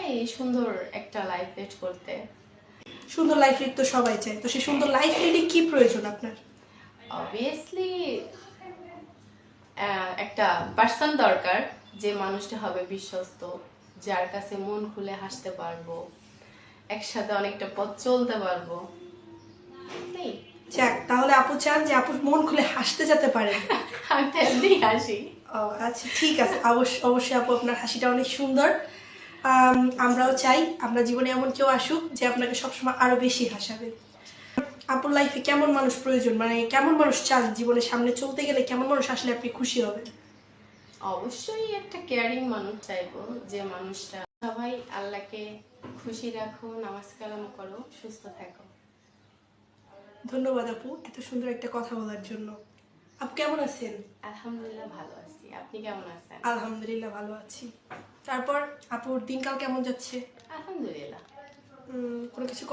চাই সুন্দর একটা লাইফ লিড করতে। সুন্দর লাইফ লিড তো সবাই চায়, তো সেই সুন্দর লাইফ লিডে কি প্রয়োজন আপনার? অবভিয়াসলি একটা পার্সন দরকার, যে মানুষটা হবে বিশ্বস্ত, যার কাছে মন খুলে হাসতে পারবো, একসাথে অনেকটা পথ চলতে পারবো। এই যাক, তাহলে আপু চান যে আপু মন খুলে হাসতে যেতে পারেন। আমি তো এমনিই হাসি। ও আচ্ছা, ঠিক আছে, অবশ্যই আপু আপনার হাসিটা অনেক সুন্দর। আমরাও চাই আমরা জীবনে এমন কেউ আসুক যে আপনাকে সবসময় আরো বেশি হাসাবে। আপুর লাইফে কেমন মানুষ প্রয়োজন, মানে কেমন মানুষ চান জীবনে সামনে চলতে গেলে, কেমন মানুষ আসলে আপনি খুশি হবেন? অবশ্যই একটা কেয়ারিং মানুষ চাইবো, যে মানুষটা সবাই আল্লাহকে খুশি রাখো, নামাজ কালাম করো, সুস্থ থাকো। ধন্যবাদ আপু এত সুন্দর একটা কথা বলার জন্য। আপু কেমন আছেন? আলহামদুলিল্লাহ ভালো আছি, আপনি কেমন আছেন? আলহামদুলিল্লাহ ভালো আছি। তারপর আপুর দিনকাল কেমন যাচ্ছে? আলহামদুলিল্লাহ। কোনো কিছু